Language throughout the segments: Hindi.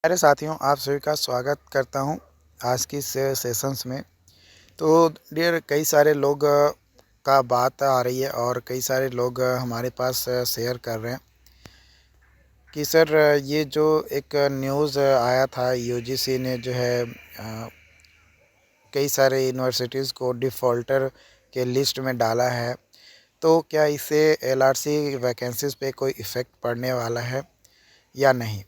अरे साथियों, आप सभी का स्वागत करता हूँ आज की सेशंस में। तो डियर, कई सारे लोग का बात आ रही है और कई सारे लोग हमारे पास शेयर कर रहे हैं कि सर, ये जो एक न्यूज़ आया था, यूजीसी ने जो है कई सारे यूनिवर्सिटीज़ को डिफ़ॉल्टर के लिस्ट में डाला है। तो क्या इससे एलआरसी वैकेंसीज़ पे कोई इफ़ेक्ट पड़ने वाला है या नहीं?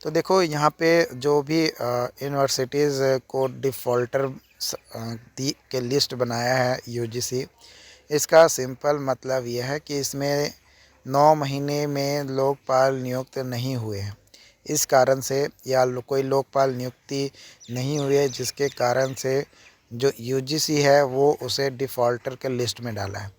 तो देखो, यहाँ पे जो भी यूनिवर्सिटीज़ को डिफ़ॉल्टर दी के लिस्ट बनाया है यूजीसी, इसका सिंपल मतलब यह है कि इसमें 9 महीने में लोकपाल नियुक्त नहीं हुए हैं। इस कारण से या कोई लोकपाल नियुक्ति नहीं हुई है, जिसके कारण से जो यूजीसी है वो उसे डिफ़ॉल्टर के लिस्ट में डाला है।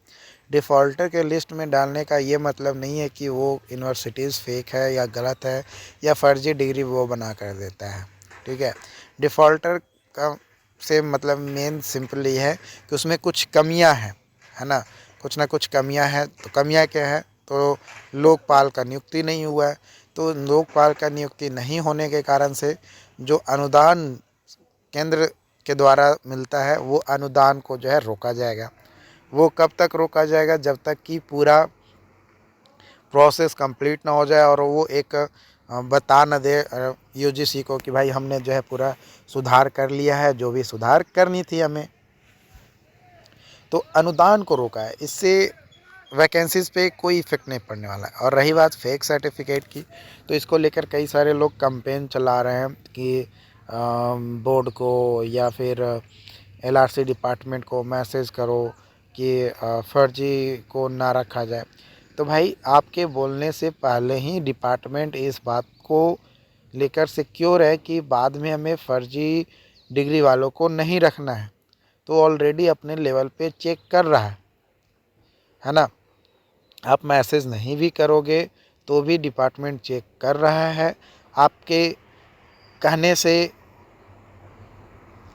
डिफ़ॉल्टर के लिस्ट में डालने का ये मतलब नहीं है कि वो यूनिवर्सिटीज़ फेक है या गलत है या फ़र्ज़ी डिग्री वो बना कर देता है। ठीक है, डिफ़ॉल्टर का से मतलब मेन सिंपल ये है कि उसमें कुछ कमियां हैं, है ना। कुछ ना कुछ कमियां हैं। तो कमियां क्या है? तो लोकपाल का नियुक्ति नहीं हुआ है। तो लोकपाल का नियुक्ति नहीं होने के कारण से जो अनुदान केंद्र के द्वारा मिलता है, वो अनुदान को जो है रोका जाएगा। वो कब तक रोका जाएगा? जब तक कि पूरा प्रोसेस कंप्लीट ना हो जाए और वो एक बता न दे यूजीसी को कि भाई हमने जो है पूरा सुधार कर लिया है, जो भी सुधार करनी थी हमें। तो अनुदान को रोका है। इससे वैकेंसीज़ पे कोई इफ़ेक्ट नहीं पड़ने वाला है। और रही बात फेक सर्टिफिकेट की, तो इसको लेकर कई सारे लोग कैंपेन चला रहे हैं कि बोर्ड को या फिर एलआरसी डिपार्टमेंट को मैसेज करो कि फर्जी को ना रखा जाए। तो भाई, आपके बोलने से पहले ही डिपार्टमेंट इस बात को लेकर सिक्योर है कि बाद में हमें फर्जी डिग्री वालों को नहीं रखना है। तो ऑलरेडी अपने लेवल पे चेक कर रहा है ना। आप मैसेज नहीं भी करोगे तो भी डिपार्टमेंट चेक कर रहा है। आपके कहने से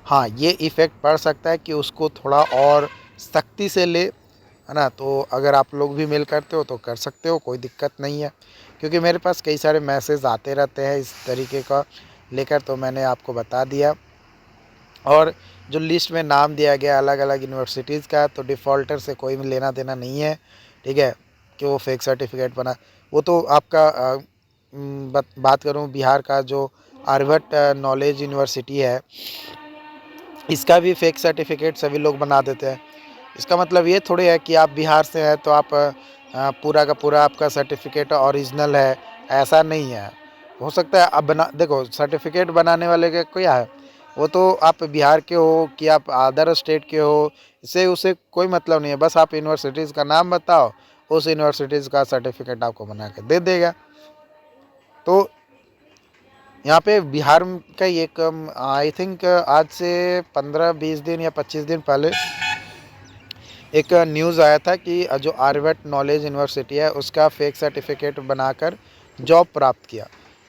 हाँ, ये इफ़ेक्ट पड़ सकता है कि उसको थोड़ा और सख्ती से ले, है ना। तो अगर आप लोग भी मेल करते हो तो कर सकते हो, कोई दिक्कत नहीं है। क्योंकि मेरे पास कई सारे मैसेज आते रहते हैं इस तरीके का लेकर, तो मैंने आपको बता दिया। और जो लिस्ट में नाम दिया गया अलग अलग यूनिवर्सिटीज़ का, तो डिफ़ॉल्टर से कोई भी लेना देना नहीं है। ठीक है, कि वो फेक सर्टिफिकेट बना। वो तो आपका बात करूँ बिहार का जो आर्यभट्ट नॉलेज यूनिवर्सिटी है, इसका भी फेक सर्टिफिकेट सभी लोग बना देते हैं। इसका मतलब ये थोड़ी है कि आप बिहार से हैं तो आप पूरा का पूरा आपका सर्टिफिकेट ओरिजिनल है, ऐसा नहीं है। हो सकता है अब देखो, सर्टिफिकेट बनाने वाले का क्या है, वो तो आप बिहार के हो कि आप अदर स्टेट के हो, इससे उसे कोई मतलब नहीं है। बस आप यूनिवर्सिटीज़ का नाम बताओ, उस यूनिवर्सिटीज़ का सर्टिफिकेट आपको बना के दे देगा। तो यहाँ पे बिहार का एक आई थिंक आज से 15-20 दिन या 25 दिन पहले एक न्यूज़ आया था कि जो आर्यभट्ट नॉलेज यूनिवर्सिटी है उसका फेक सर्टिफिकेट बनाकर जॉब प्राप्त किया।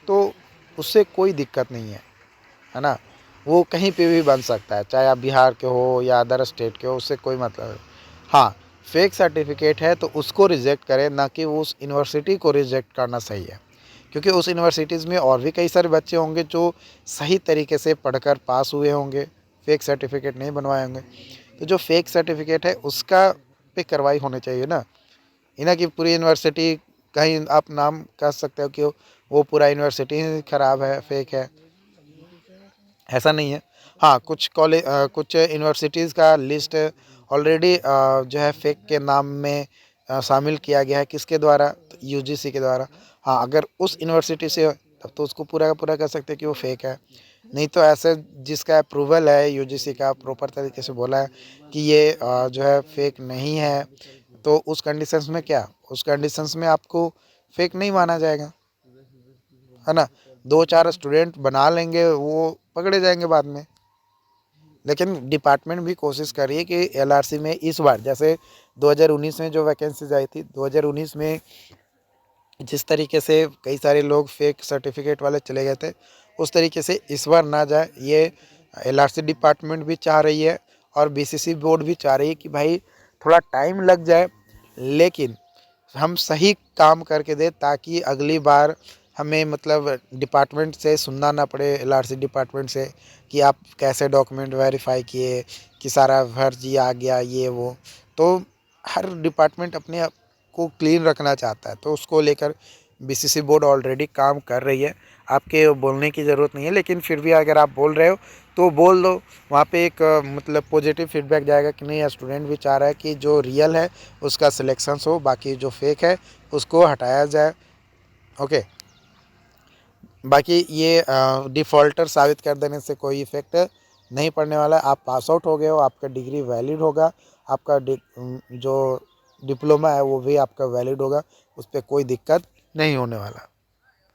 तो उससे कोई दिक्कत नहीं है ना। वो कहीं पे भी बन सकता है, चाहे आप बिहार के हो या अदर स्टेट के हो, उससे कोई मतलब नहीं। हाँ, फेक सर्टिफिकेट है तो उसको रिजेक्ट करें, ना कि उस यूनिवर्सिटी को रिजेक्ट करना सही है। क्योंकि उस यूनिवर्सिटीज़ में और भी कई सारे बच्चे होंगे जो सही तरीके से पढ़कर पास हुए होंगे, फेक सर्टिफिकेट नहीं बनवाए होंगे। तो जो फेक सर्टिफिकेट है उसका पे कार्रवाई होनी चाहिए ना। ये ना कि पूरी यूनिवर्सिटी, कहीं आप नाम कह सकते हो कि वो पूरा यूनिवर्सिटी ही ख़राब है, फेक है, ऐसा नहीं है। हाँ, कुछ कॉलेज कुछ यूनिवर्सिटीज़ का लिस्ट ऑलरेडी जो है फेक के नाम में शामिल किया गया है। किसके द्वारा? तो यूजीसी के द्वारा। हाँ, अगर उस यूनिवर्सिटी से हो, तब तो उसको पूरा का पूरा कह सकते हैं कि वो फेक है। नहीं तो ऐसे जिसका अप्रूवल है यूजीसी का, प्रॉपर तरीके से बोला है कि ये जो है फेक नहीं है, तो उस कंडीशंस में क्या, उस कंडीशंस में आपको फेक नहीं माना जाएगा, है ना। 2-4 स्टूडेंट बना लेंगे, वो पकड़े जाएंगे बाद में। लेकिन डिपार्टमेंट भी कोशिश कर रही है कि एलआरसी में इस बार, जैसे 2019 में जो वैकेंसीज आई थी, 2019 में जिस तरीके से कई सारे लोग फेक सर्टिफिकेट वाले चले गए थे, उस तरीके से इस बार ना जाए, ये एलआरसी डिपार्टमेंट भी चाह रही है और बीसीसी बोर्ड भी चाह रही है कि भाई थोड़ा टाइम लग जाए, लेकिन हम सही काम करके दें ताकि अगली बार हमें मतलब डिपार्टमेंट से सुनना ना पड़े, एलआरसी डिपार्टमेंट से, कि आप कैसे डॉक्यूमेंट वेरीफाई किए, कि सारा फर्जी आ गया ये वो। तो हर डिपार्टमेंट अपने आप को क्लीन रखना चाहता है, तो उसको लेकर बीसीसी बोर्ड ऑलरेडी काम कर रही है। आपके बोलने की ज़रूरत नहीं है, लेकिन फिर भी अगर आप बोल रहे हो तो बोल दो। वहाँ पे एक मतलब पॉजिटिव फीडबैक जाएगा कि नहीं, स्टूडेंट भी चाह रहा है कि जो रियल है उसका सिलेक्शंस हो, बाकी जो फेक है उसको हटाया जाए। ओके। बाकी ये डिफ़ॉल्टर साबित कर देने से कोई इफ़ेक्ट नहीं पड़ने वाला है। आप पास आउट हो गए हो, आपका डिग्री वैलिड होगा, आपका जो डिप्लोमा है वो भी आपका वैलिड होगा, उस पर कोई दिक्कत नहीं होने वाला।